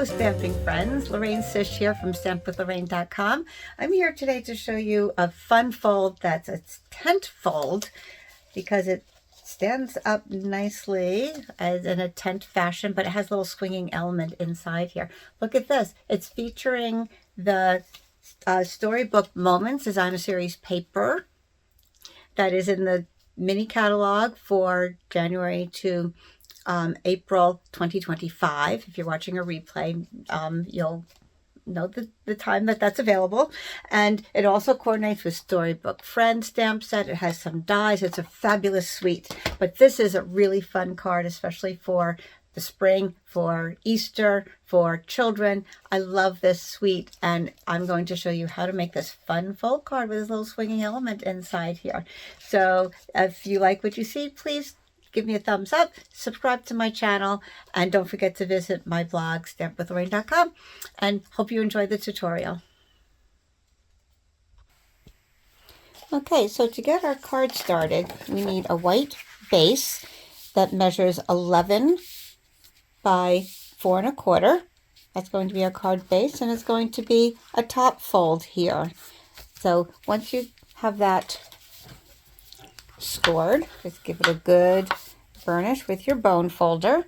Stamping friends, Lorraine Sish here from stampwithlorraine.com. I'm here today to show you a fun fold that's a tent fold because it stands up nicely as in a tent fashion, but it has a little swinging element inside here. Look at this. It's featuring the Storybook Moments Designer Series paper that is in the mini catalog for January to April 2025. If you're watching a replay, you'll know the time that's available. And it also coordinates with Storybook Friend stamp set. It has some dies. It's a fabulous suite. But this is a really fun card, especially for the spring, for Easter, for children. I love this suite, and I'm going to show you how to make this fun fold card with this little swinging element inside here. So if you like what you see, please give me a thumbs up, subscribe to my channel, and don't forget to visit my blog, stampwithlorraine.com, and hope you enjoyed the tutorial. Okay, so to get our card started, we need a white base that measures 11 by 4 1/4. That's going to be our card base, and it's going to be a top fold here. So once you have that scored, just give it a good burnish with your bone folder.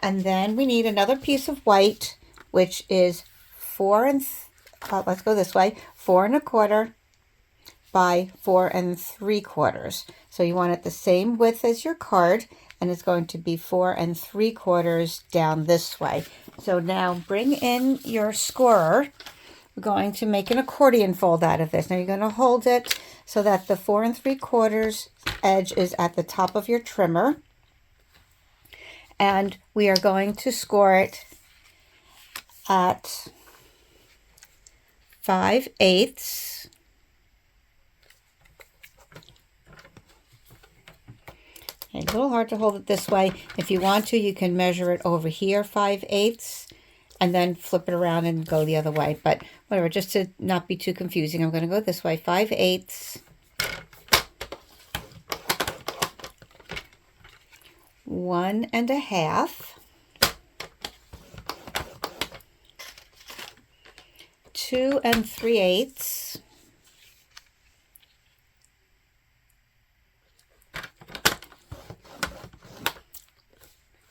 And then we need another piece of white, which is 4 let's go this way, 4 1/4 by 4 3/4. So you want it the same width as your card, and it's going to be 4 3/4 down this way. So now bring in your scorer. We're going to make an accordion fold out of this. Now you're going to hold it so that the 4 3/4 edge is at the top of your trimmer. And we are going to score it at 5/8. A little hard to hold it this way. If you want to, you can measure it over here, 5/8. And then flip it around and go the other way. But whatever, just to not be too confusing, I'm going to go this way, 5/8, 1 1/2, 2 3/8,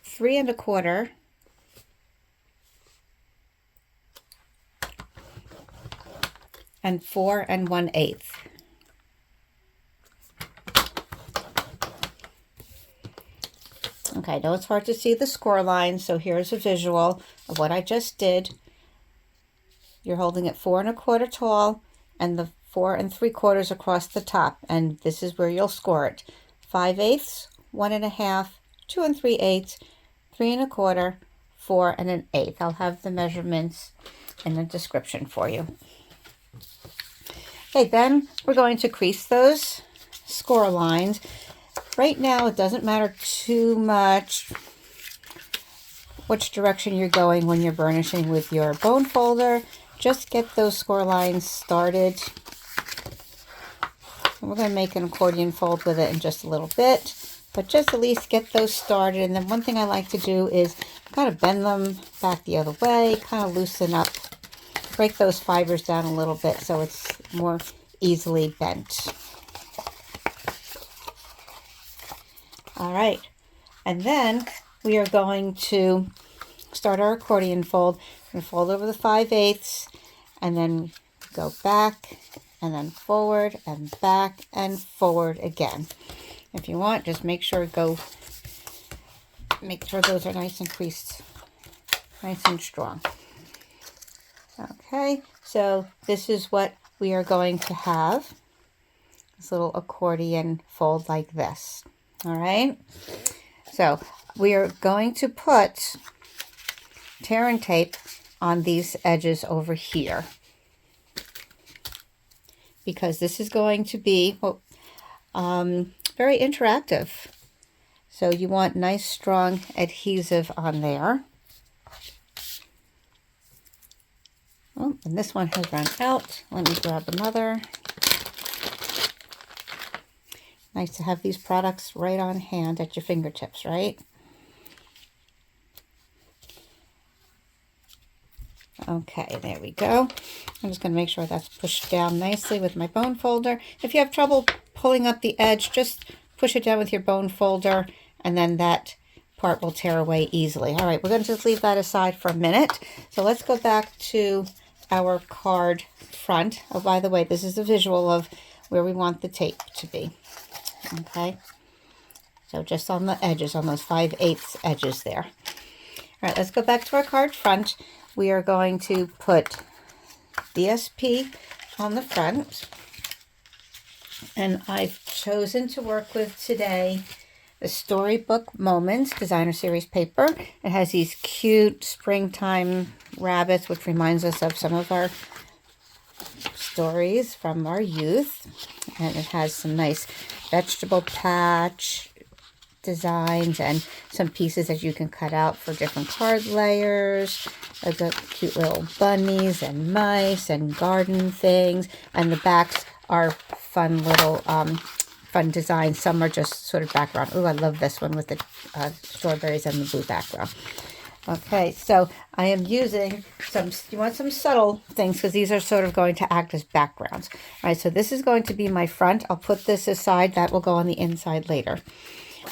3 1/4, and 4 1/8. Okay, I know it's hard to see the score line, so here's a visual of what I just did. You're holding it 4 1/4 tall and the 4 3/4 across the top, and this is where you'll score it. 5/8, 1 1/2, 2 3/8, 3 1/4, 4 1/8. I'll have the measurements in the description for you. Okay, then we're going to crease those score lines. Right now, it doesn't matter too much which direction you're going when you're burnishing with your bone folder. Just get those score lines started. And we're going to make an accordion fold with it in just a little bit, but just at least get those started. And then one thing I like to do is kind of bend them back the other way, kind of loosen up, break those fibers down a little bit so it's more easily bent. All right, and then we are going to start our accordion fold. We're going to fold over the 5/8 and then go back and then forward and back and forward again. If you want, just make sure those are nice and creased, nice and strong. Okay, so this is what we are going to have, this little accordion fold like this. All right, so we are going to put tear and tape on these edges over here because this is going to be very interactive. So you want nice strong adhesive on there. Oh, the And this one has run out. Let me grab another. Nice to have these products right on hand at your fingertips, right? Okay, there we go. I'm just going to make sure that's pushed down nicely with my bone folder. If you have trouble pulling up the edge, just push it down with your bone folder, and then that part will tear away easily. All right, we're going to just leave that aside for a minute. So let's go back to our card front. Oh, by the way, this is a visual of where we want the tape to be. Okay, so just on the edges, on those 5/8 edges there. All right, let's go back to our card front. We are going to put DSP on the front, and I've chosen to work with today the Storybook Moments Designer Series paper. It has these cute springtime rabbits, which reminds us of some of our stories from our youth. And it has some nice vegetable patch designs and some pieces that you can cut out for different card layers. I've got cute little bunnies and mice and garden things, and the backs are fun little fun designs. Some are just sort of background. Oh, I love this one with the strawberries and the blue background. Okay, so I am using you want some subtle things because these are sort of going to act as backgrounds. All right, so this is going to be my front. I'll put this aside. That will go on the inside later.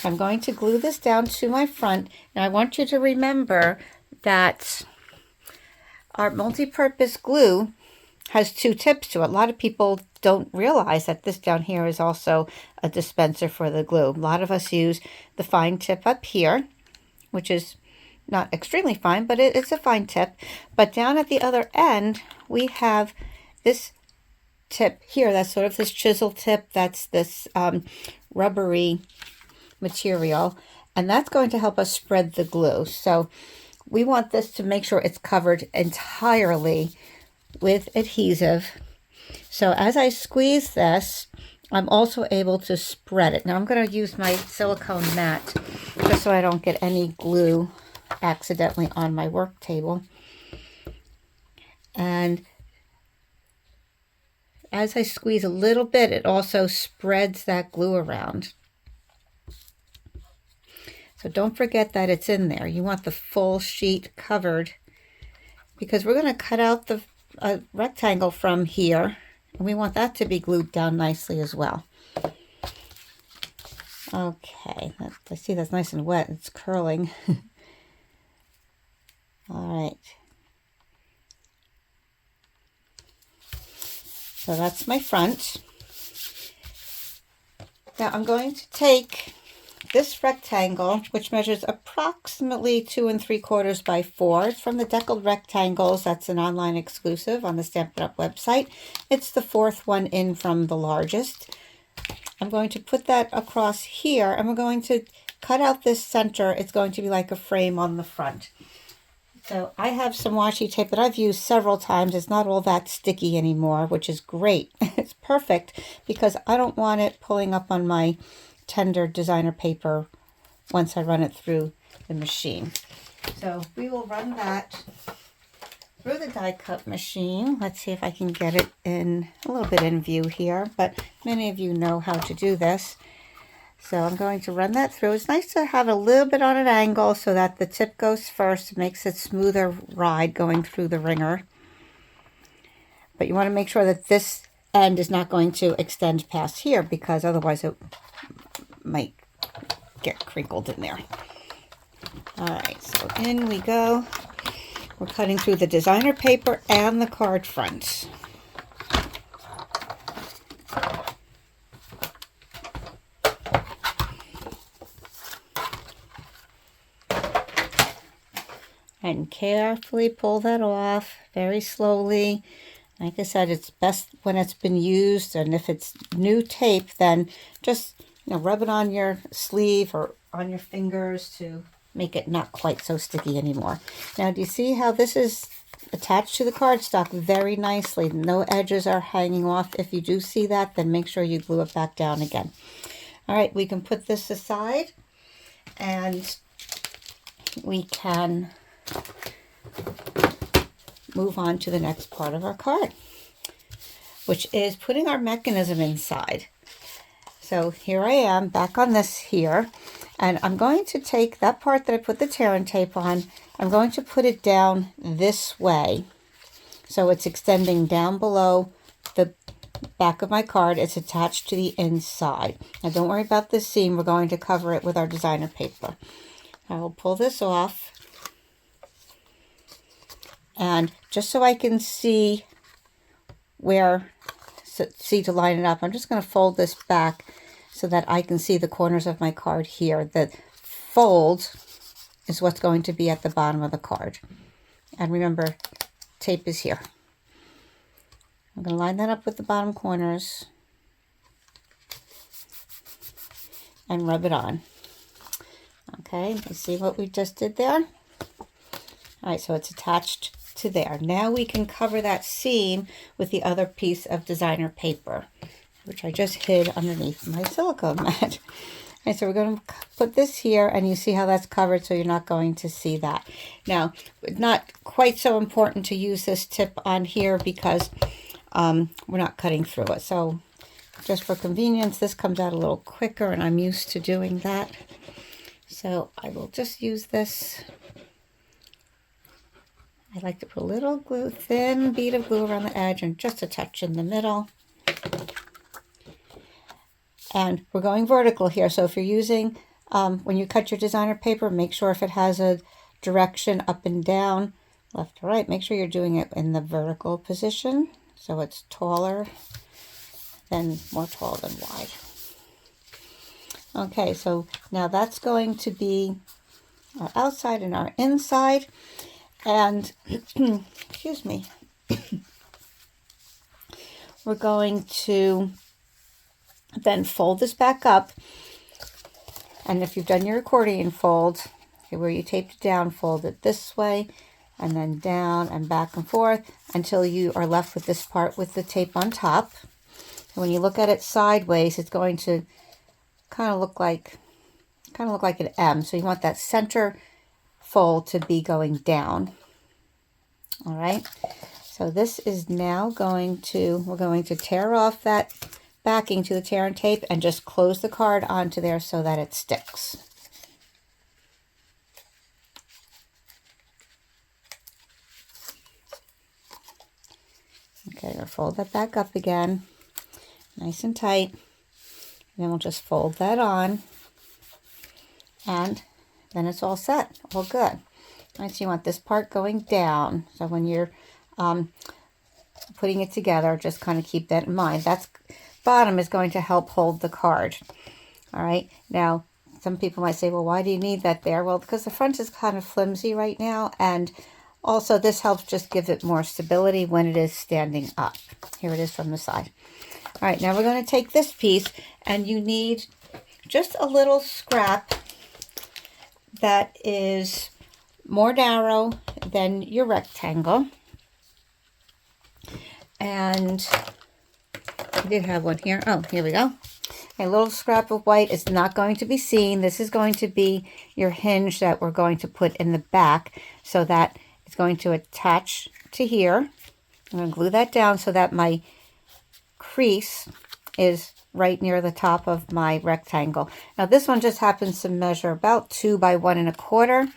I'm going to glue this down to my front, and I want you to remember that our multi-purpose glue has 2 tips to it. A lot of people don't realize that this down here is also a dispenser for the glue. A lot of us use the fine tip up here, which is not extremely fine, but it's a fine tip. But down at the other end, we have this tip here. That's sort of this chisel tip. That's this rubbery material, and that's going to help us spread the glue. So we want this to make sure it's covered entirely with adhesive. So as I squeeze this, I'm also able to spread it. Now I'm going to use my silicone mat just so I don't get any glue accidentally on my work table. And as I squeeze a little bit, it also spreads that glue around. So don't forget that it's in there. You want the full sheet covered because we're going to cut out the rectangle from here, and we want that to be glued down nicely as well. Okay, I see that's nice and wet. It's curling. All right. So that's my front. Now I'm going to take this rectangle, which measures approximately 2 3/4 by 4. It's from the Deckled Rectangles. That's an online exclusive on the Stampin' Up website. It's the 4th one in from the largest. I'm going to put that across here, and we're going to cut out this center. It's going to be like a frame on the front. So I have some washi tape that I've used several times. It's not all that sticky anymore, which is great. It's perfect because I don't want it pulling up on my tender designer paper once I run it through the machine. So we will run that through the die cut machine. Let's see if I can get it in a little bit in view here, but many of you know how to do this. So I'm going to run that through. It's nice to have a little bit on an angle so that the tip goes first. It makes it smoother ride going through the wringer. But you want to make sure that this end is not going to extend past here because otherwise it might get crinkled in there. All right, so in we go. We're cutting through the designer paper and the card front. And carefully pull that off very slowly. Like I said, it's best when it's been used, and if it's new tape, then just rub it on your sleeve or on your fingers to make it not quite so sticky anymore. Now, do you see how this is attached to the cardstock very nicely? No edges are hanging off. If you do see that, then make sure you glue it back down again. All right, we can put this aside, and we can move on to the next part of our card, which is putting our mechanism inside. So here I am back on this here, and I'm going to take that part that I put the tear and tape on, I'm going to put it down this way. So it's extending down below the back of my card. It's attached to the inside. Now don't worry about this seam. We're going to cover it with our designer paper. I will pull this off. And just so I can see where, to line it up, I'm just going to fold this back so that I can see the corners of my card here. The fold is what's going to be at the bottom of the card. And remember, tape is here. I'm going to line that up with the bottom corners and rub it on. Okay, you see what we just did there? All right, so it's attached to there. Now we can cover that seam with the other piece of designer paper, which I just hid underneath my silicone mat. And so we're going to put this here, and you see how that's covered, so you're not going to see that. Now, not quite so important to use this tip on here because we're not cutting through it. So just for convenience, this comes out a little quicker, and I'm used to doing that. So I will just use this. I like to put a little glue, thin bead of glue around the edge and just a touch in the middle. And we're going vertical here. So if you're using, when you cut your designer paper, make sure if it has a direction up and down, left to right, make sure you're doing it in the vertical position. So it's taller than, more tall than wide. Okay, so now that's going to be our outside and our inside. And, excuse me, we're going to then fold this back up. And if you've done your accordion fold, where you taped it down, fold it this way and then down and back and forth until you are left with this part with the tape on top. And when you look at it sideways, it's going to kind of look like an M. So you want that center fold to be going down. All right, so this is now we're going to tear off that backing to the tear and tape and just close the card onto there so that it sticks. Okay, we'll fold that back up again, nice and tight. And then we'll just fold that on, and then it's all set, all good. All right, so you want this part going down. So when you're putting it together, just kind of keep that in mind. That's bottom is going to help hold the card. All right, now some people might say, well, why do you need that there? Well, because the front is kind of flimsy right now, and also this helps just give it more stability when it is standing up. Here it is from the side. All right, now we're going to take this piece, and you need just a little scrap that is more narrow than your rectangle. And I did have one here. Oh, here we go. A little scrap of white is not going to be seen. This is going to be your hinge that we're going to put in the back so that it's going to attach to here. I'm going to glue that down so that my crease is right near the top of my rectangle. Now this one just happens to measure about 2 by 1 1/4.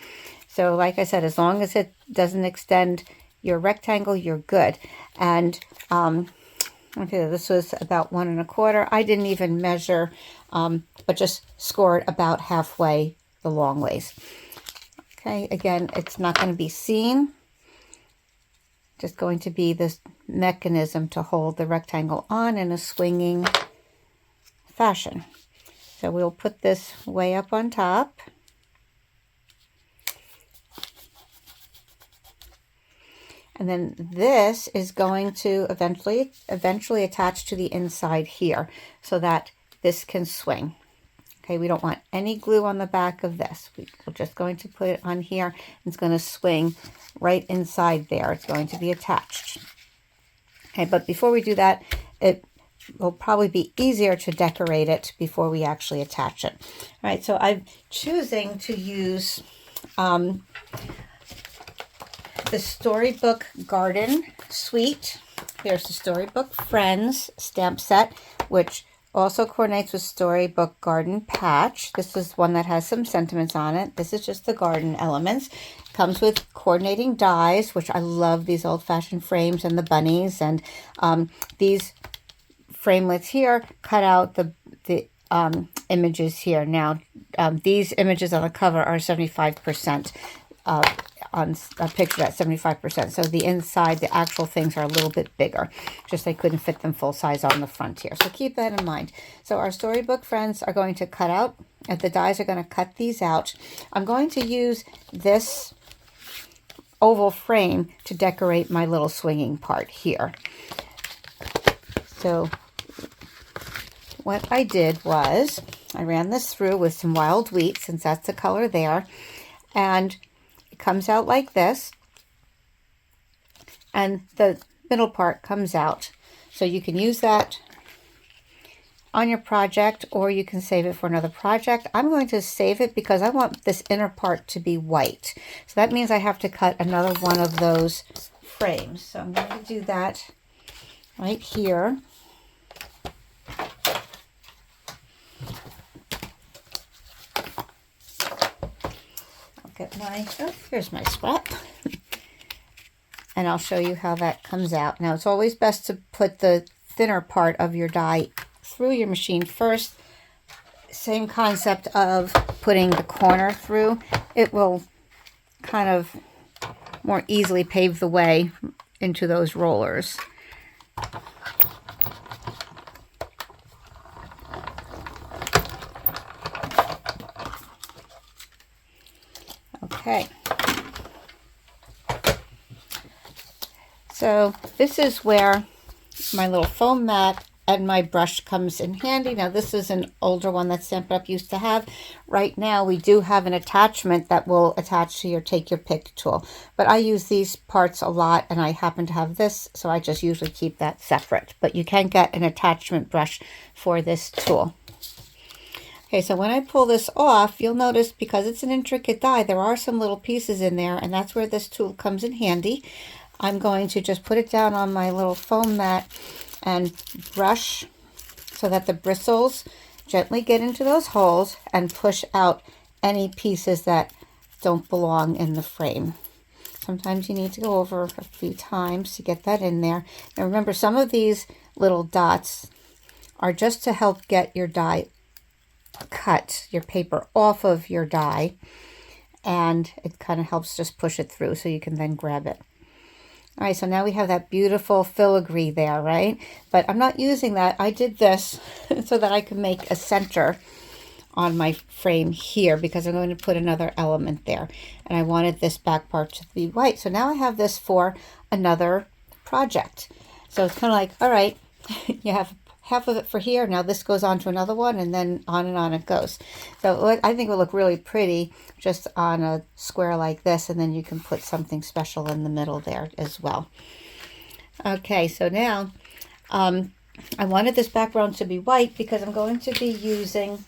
So like I said, as long as it doesn't extend your rectangle, you're good. And okay, this was about 1 1/4. I didn't even measure, but just scored about halfway the long ways. Okay, again, it's not going to be seen. Just going to be this mechanism to hold the rectangle on in a swinging fashion. So we'll put this way up on top. And then this is going to eventually attach to the inside here so that this can swing. Okay, we don't want any glue on the back of this. We're just going to put it on here. It's going to swing right inside there. It's going to be attached. Okay, but before we do that, it will probably be easier to decorate it before we actually attach it. All right, so I'm choosing to use the Storybook Garden Suite. Here's the Storybook Friends stamp set, which also coordinates with Storybook Garden Patch. This is one that has some sentiments on it. This is just the garden elements. Comes with coordinating dies, which I love these old-fashioned frames and the bunnies. And these framelits here cut out the images here. Now, these images on the cover are 75%. On a picture at 75%. So the inside, the actual things are a little bit bigger. Just they couldn't fit them full size on the front here. So keep that in mind. So our Storybook Friends are going to cut out, the dies are going to cut these out. I'm going to use this oval frame to decorate my little swinging part here. So what I did was I ran this through with some wild wheat, since that's the color there, and comes out like this, and the middle part comes out. So you can use that on your project, or you can save it for another project. I'm going to save it because I want this inner part to be white. So that means I have to cut another one of those frames. So I'm going to do that right here. Get my, oh, here's my scrap. And I'll show you how that comes out. Now, it's always best to put the thinner part of your die through your machine first. Same concept of putting the corner through. It will kind of more easily pave the way into those rollers. Okay, so this is where my little foam mat and my brush comes in handy. Now this is an older one that Stampin' Up! Used to have. Right now we do have an attachment that will attach to your Take Your Pick tool. But I use these parts a lot, and I happen to have this, so I just usually keep that separate. But you can get an attachment brush for this tool. Okay, so when I pull this off, you'll notice because it's an intricate die, there are some little pieces in there, and that's where this tool comes in handy. I'm going to just put it down on my little foam mat and brush so that the bristles gently get into those holes and push out any pieces that don't belong in the frame. Sometimes you need to go over a few times to get that in there. Now remember, some of these little dots are just to help get your die cut, your paper off of your die, and it kind of helps just push it through so you can then grab it. All right, so now we have that beautiful filigree there, right? But I'm not using that. I did this so that I can make a center on my frame here because I'm going to put another element there. And I wanted this back part to be white. So now I have this for another project. So it's kind of like, all right, you have half of it for here. Now this goes on to another one, and then on it goes. So I think it will look really pretty just on a square like this, and then you can put something special in the middle there as well. Okay, so now I wanted this background to be white because I'm going to be using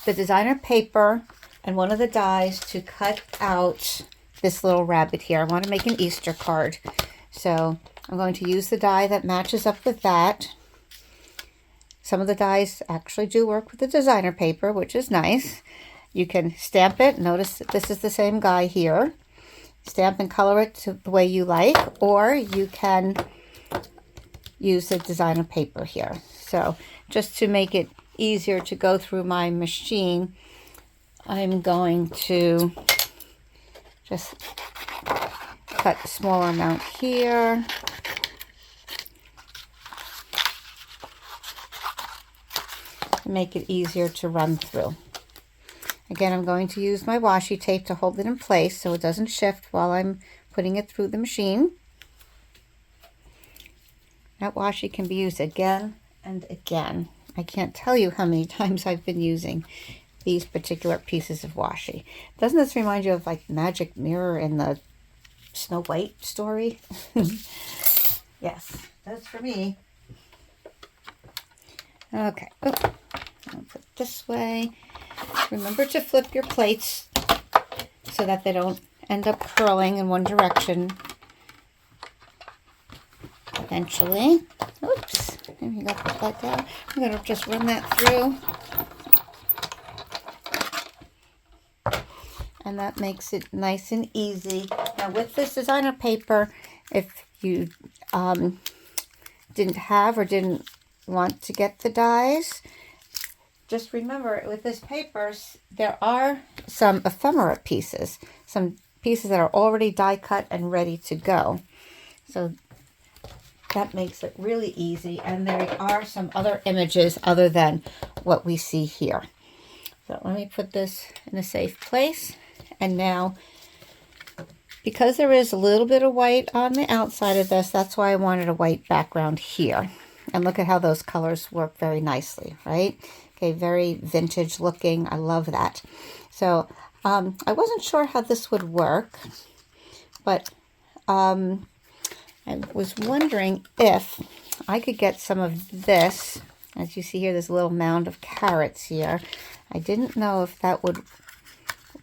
the designer paper and one of the dies to cut out this little rabbit here. I want to make an Easter card. So I'm going to use the die that matches up with that. Some of the dies actually do work with the designer paper, which is nice. You can stamp it. Notice that this is the same guy here. Stamp and color it to the way you like, or you can use the designer paper here. So just to make it easier to go through my machine, I'm going to just cut a smaller amount here. To make it easier to run through. Again, I'm going to use my washi tape to hold it in place so it doesn't shift while I'm putting it through the machine. That washi can be used again and again. I can't tell you how many times I've been using these particular pieces of washi. Doesn't this remind you of like Magic Mirror in the Snow White story? Yes, that's for me. Okay, I'll put it this way. Remember to flip your plates so that they don't end up curling in one direction eventually. Oops, there you go, put that down. I'm going to just run that through. And that makes it nice and easy. Now with this designer paper, if you didn't have or didn't want to get the dies, just remember with this paper, there are some ephemera pieces, some pieces that are already die cut and ready to go. So that makes it really easy. And there are some other images other than what we see here. So let me put this in a safe place. And now, because there is a little bit of white on the outside of this, that's why I wanted a white background here. And look at how those colors work very nicely, right? Okay, very vintage looking. I love that. So I wasn't sure how this would work, but I was wondering if I could get some of this. As you see here, there's a little mound of carrots here. I didn't know if that would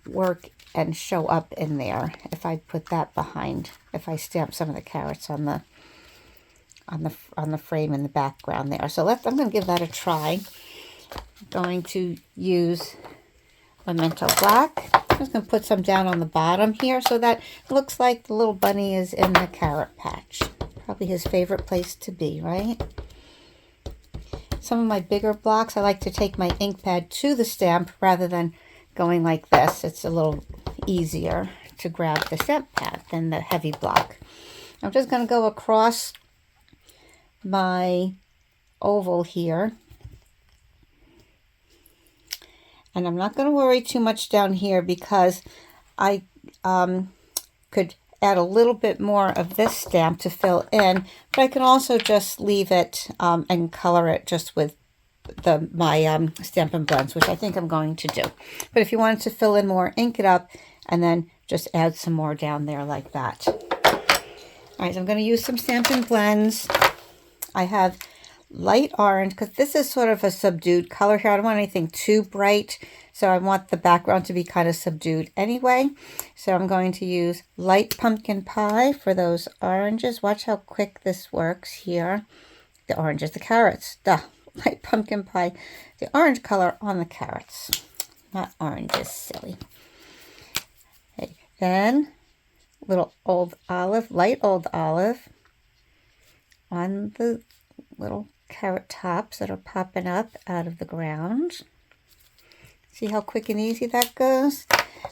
work and show up in there if I put that behind, if I stamp some of the carrots on the frame in the background there. So I'm going to give that a try. I'm going to use Memento Black. I'm just going to put some down on the bottom here so that it looks like the little bunny is in the carrot patch. Probably his favorite place to be, right? Some of my bigger blocks, I like to take my ink pad to the stamp rather than going like this. It's a little easier to grab the stamp pad than the heavy block. I'm just going to go across my oval here. And I'm not going to worry too much down here because I could add a little bit more of this stamp to fill in, but I can also just leave it and color it just with my Stampin' Blends, which I think I'm going to do. But if you wanted to fill in more, ink it up and then just add some more down there like that. All right, so I'm going to use some Stampin' Blends. I have light orange because this is sort of a subdued color here. I don't want anything too bright, so I want the background to be kind of subdued anyway. So I'm going to use light pumpkin pie for those oranges. Watch how quick this works here. The oranges, the carrots, light pumpkin pie, the orange color on the carrots. Not oranges, silly. Okay, then little old olive, light old olive on the little carrot tops that are popping up out of the ground. See how quick and easy that goes?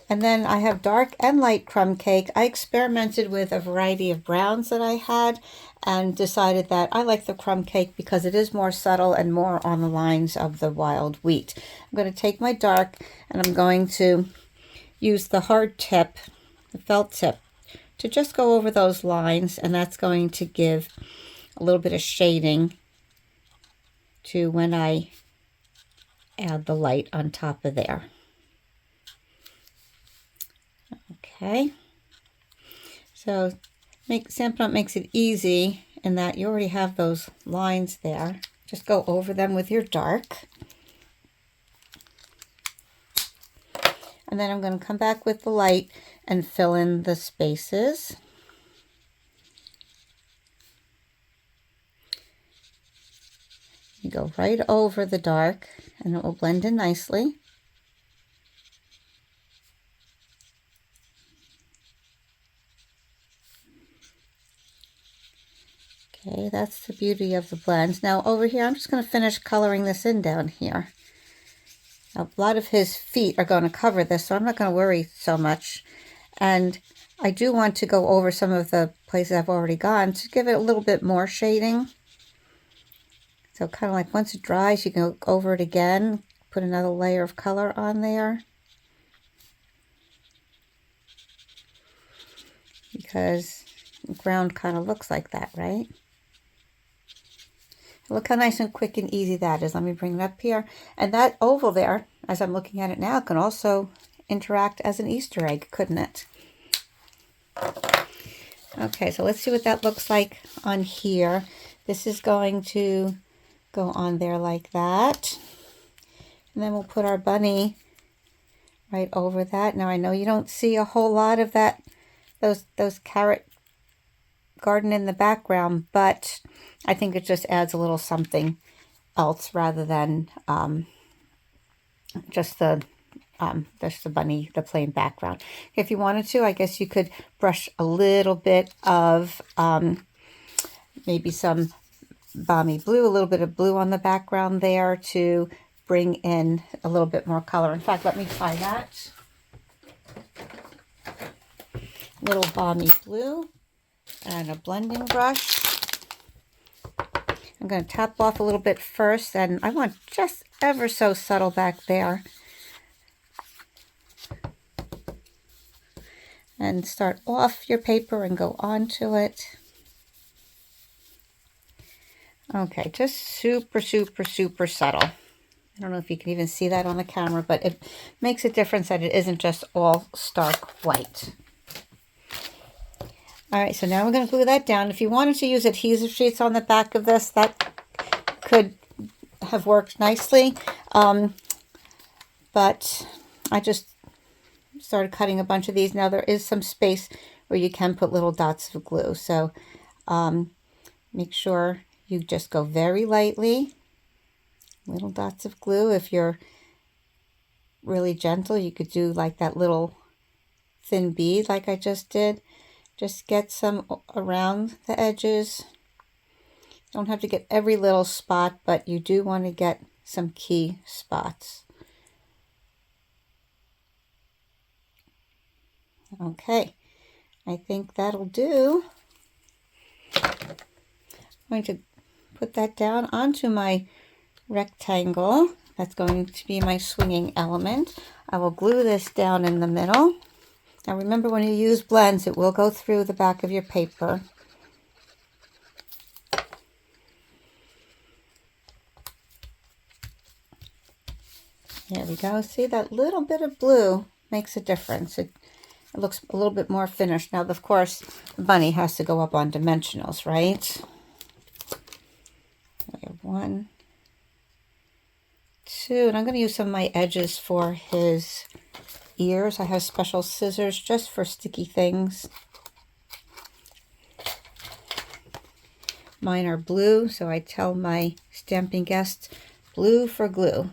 And then I have dark and light crumb cake. I experimented with a variety of browns that I had and decided that I like the crumb cake because it is more subtle and more on the lines of the wild wheat. I'm going to take my dark and I'm going to use the hard tip, the felt tip, to just go over those lines, and that's going to give a little bit of shading to when I add the light on top of there. Okay, so Stampin' Up makes it easy in that you already have those lines there. Just go over them with your dark. And then I'm going to come back with the light and fill in the spaces. You go right over the dark and it will blend in nicely. Okay, that's the beauty of the blends. Now over here, I'm just going to finish coloring this in down here. Now, a lot of his feet are going to cover this, so I'm not going to worry so much. And I do want to go over some of the places I've already gone to give it a little bit more shading. So kind of like once it dries, you can go over it again, put another layer of color on there. Because the ground kind of looks like that, right? Look how nice and quick and easy that is. Let me bring it up here. And that oval there, as I'm looking at it now, can also interact as an Easter egg, couldn't it? Okay, so let's see what that looks like on here. This is going to go on there like that. And then we'll put our bunny right over that. Now I know you don't see a whole lot of that, those carrot garden in the background, but I think it just adds a little something else rather than just the bunny, the plain background. If you wanted to, I guess you could brush a little bit of maybe some balmy blue, a little bit of blue on the background there to bring in a little bit more color. In fact, let me try that. Little balmy blue and a blending brush. I'm going to tap off a little bit first, and I want just ever so subtle back there. And start off your paper and go onto it. Okay, just super, super, super subtle. I don't know if you can even see that on the camera, but it makes a difference that it isn't just all stark white. All right, so now we're going to glue that down. If you wanted to use adhesive sheets on the back of this, that could have worked nicely. But I just started cutting a bunch of these. Now there is some space where you can put little dots of glue. So make sure you just go very lightly. Little dots of glue. If you're really gentle, you could do like that little thin bead like I just did. Just get some around the edges. Don't have to get every little spot, but you do want to get some key spots. Okay, I think that'll do. I'm going to put that down onto my rectangle. That's going to be my swinging element. I will glue this down in the middle. Now remember, when you use blends, it will go through the back of your paper. There we go. See, that little bit of blue makes a difference. It looks a little bit more finished. Now, of course, the bunny has to go up on dimensionals, right? We have 1, 2, and I'm going to use some of my edges for his ears. I have special scissors just for sticky things. Mine are blue, so I tell my stamping guests, blue for glue.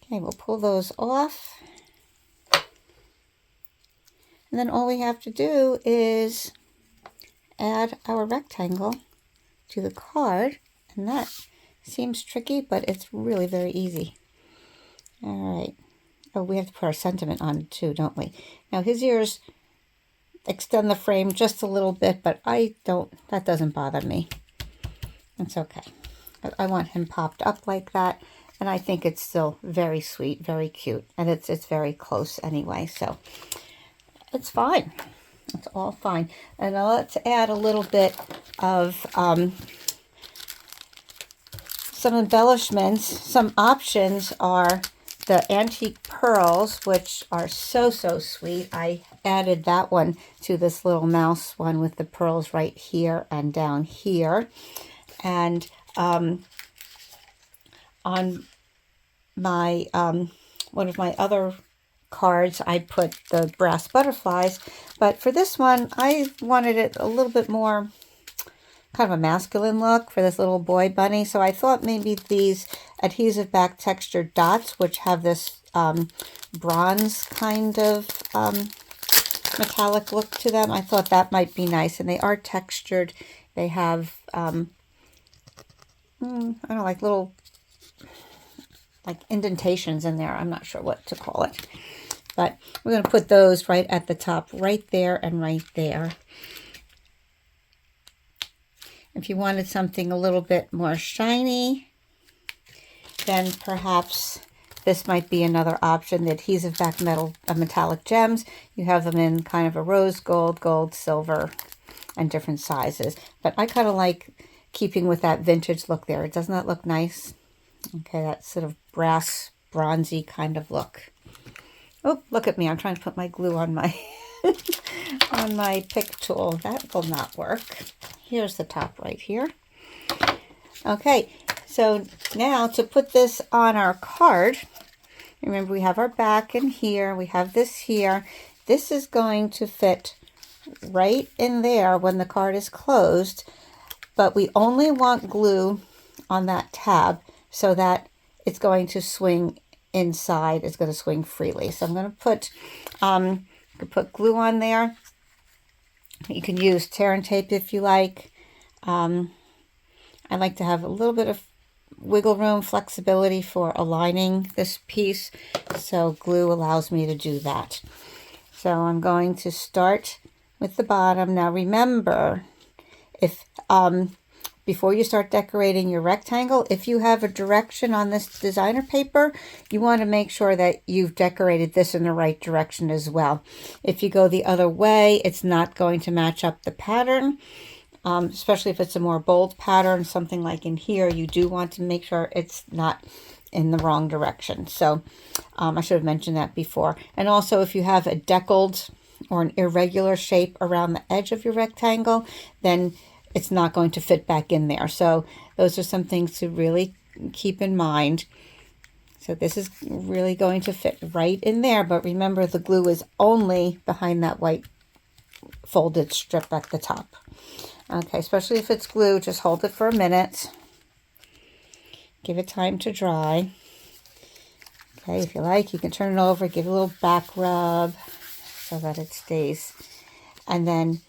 Okay, we'll pull those off. And then all we have to do is add our rectangle to the card, and that seems tricky, but it's really very easy. All right. Oh, we have to put our sentiment on it too, don't we? Now his ears extend the frame just a little bit, but that doesn't bother me. It's okay. I want him popped up like that, and I think it's still very sweet, very cute, and it's very close anyway, so it's fine. It's all fine. And now let's add a little bit of some embellishments. Some options are the antique pearls, which are so, so sweet. I added that one to this little mouse one with the pearls right here and down here. And on my one of my other cards, I put the brass butterflies, but for this one I wanted it a little bit more kind of a masculine look for this little boy bunny, so I thought maybe these adhesive back textured dots, which have this bronze kind of metallic look to them, I thought that might be nice. And they are textured. They have I don't know, like little indentations in there. I'm not sure what to call it. But we're going to put those right at the top, right there and right there. If you wanted something a little bit more shiny, then perhaps this might be another option. The adhesive back metallic gems, you have them in kind of a rose gold, gold, silver, and different sizes. But I kind of like keeping with that vintage look there. Doesn't that look nice? Okay, that sort of brass, bronzy kind of look. Oh, look at me. I'm trying to put my glue on my on my pick tool. That will not work. Here's the top right here. Okay, so now to put this on our card, remember we have our back in here, we have this here. This is going to fit right in there when the card is closed, but we only want glue on that tab so that it's going to swing inside, it's going to swing freely. So I'm going to put glue on there. You can use tear and tape if you like. I like to have a little bit of wiggle room, flexibility for aligning this piece, so glue allows me to do that. So I'm going to start with the bottom. Now remember, if before you start decorating your rectangle, if you have a direction on this designer paper, you want to make sure that you've decorated this in the right direction as well. If you go the other way, it's not going to match up the pattern, especially if it's a more bold pattern, something like in here. You do want to make sure it's not in the wrong direction. So I should have mentioned that before. And also, if you have a deckled or an irregular shape around the edge of your rectangle, then it's not going to fit back in there. So those are some things to really keep in mind. So this is really going to fit right in there, but remember the glue is only behind that white folded strip at the top. Okay, especially if it's glue, just hold it for a minute. Give it time to dry. Okay, if you like, you can turn it over, give it a little back rub so that it stays. And then,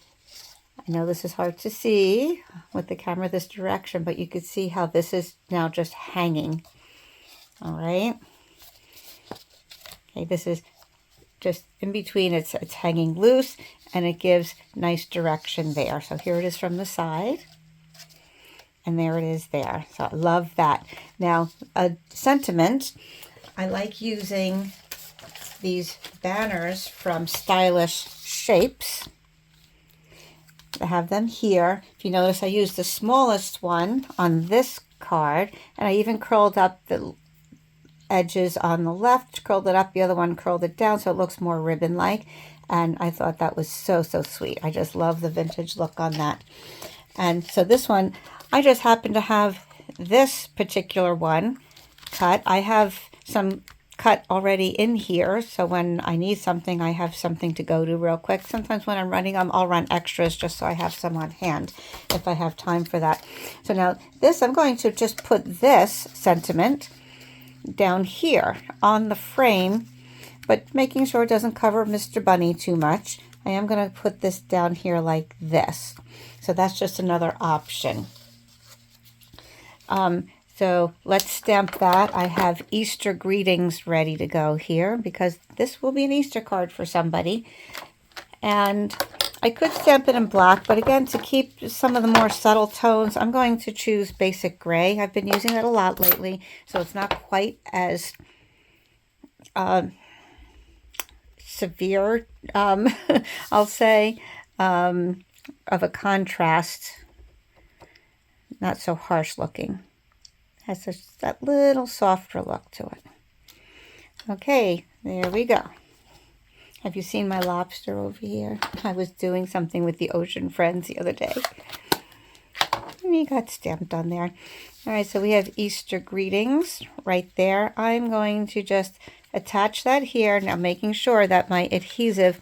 I know this is hard to see with the camera this direction, but you can see how this is now just hanging. All right. Okay, this is just in between. It's hanging loose, and it gives nice direction there. So here it is from the side, and there it is there. So I love that. Now, a sentiment, I like using these banners from Stylish Shapes. I have them here. If you notice, I used the smallest one on this card, and I even curled up the edges on the left, curled it up, the other one curled it down so it looks more ribbon-like, and I thought that was so sweet. I just love the vintage look on that. And so this one, I just happen to have this particular one cut. I have some cut already in here, so when I need something, I have something to go to real quick. Sometimes when I'm running them, I'll run extras just so I have some on hand if I have time for that. So now this, I'm going to just put this sentiment down here on the frame, but making sure it doesn't cover Mr. Bunny too much. I am going to put this down here like this. So that's just another option. So let's stamp that. I have Easter greetings ready to go here because this will be an Easter card for somebody. And I could stamp it in black, but again, to keep some of the more subtle tones, I'm going to choose basic gray. I've been using it a lot lately, so it's not quite as severe, I'll say, of a contrast. Not so harsh looking. Has that little softer look to it. Okay, there we go. Have you seen my lobster over here? I was doing something with the ocean friends the other day. And he got stamped on there. All right, so we have Easter greetings right there. I'm going to just attach that here. Now making sure that my adhesive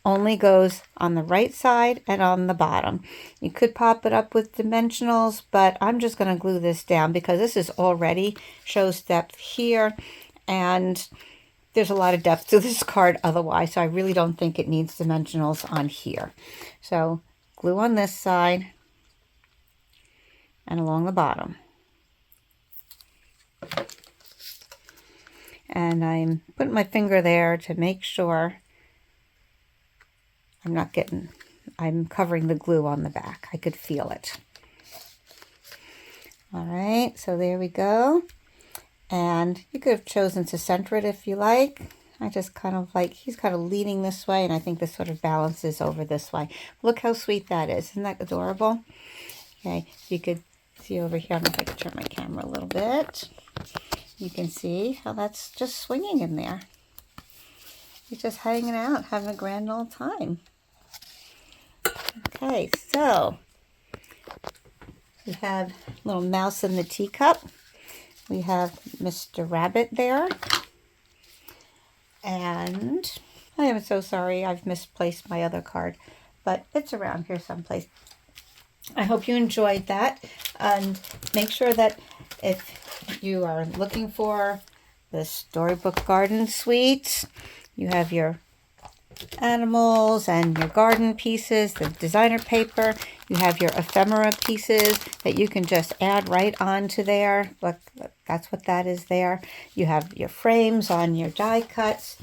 only goes on the right side and on the bottom. You could pop it up with dimensionals, but I'm just going to glue this down because this is already shows depth here, and there's a lot of depth to this card otherwise, so I really don't think it needs dimensionals on here. So glue on this side and along the bottom. And I'm putting my finger there to make sure I'm covering the glue on the back. I could feel it. All right, so there we go. And you could have chosen to center it if you like. I just kind of like, he's kind of leaning this way, and I think this sort of balances over this way. Look how sweet that is. Isn't that adorable? Okay, you could see over here, I don't know if I can turn my camera a little bit. You can see how that's just swinging in there. He's just hanging out, having a grand old time. Okay, so We have little mouse in the teacup. We have Mr. Rabbit there. And I am so sorry, I've misplaced my other card, but it's around here someplace. I hope you enjoyed that, and make sure that if you are looking for the Storybook Garden Suites, you have your animals and your garden pieces, the designer paper. You have your ephemera pieces that you can just add right onto there. Look, that's what that is there. You have your frames on your die cuts,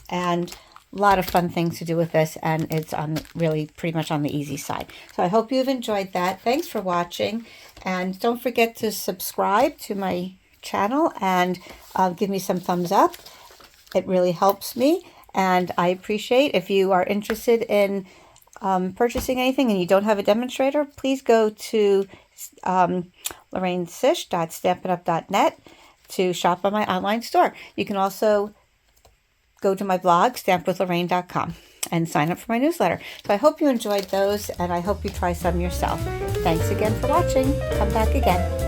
and a lot of fun things to do with this, and it's on really pretty much on the easy side. So I hope you've enjoyed that. Thanks for watching, and don't forget to subscribe to my channel and give me some thumbs up. It really helps me. And I appreciate if you are interested in purchasing anything and you don't have a demonstrator, please go to lorrainesish.stampinup.net to shop on my online store. You can also go to my blog, stampwithlorraine.com, and sign up for my newsletter. So I hope you enjoyed those, and I hope you try some yourself. Thanks again for watching. Come back again.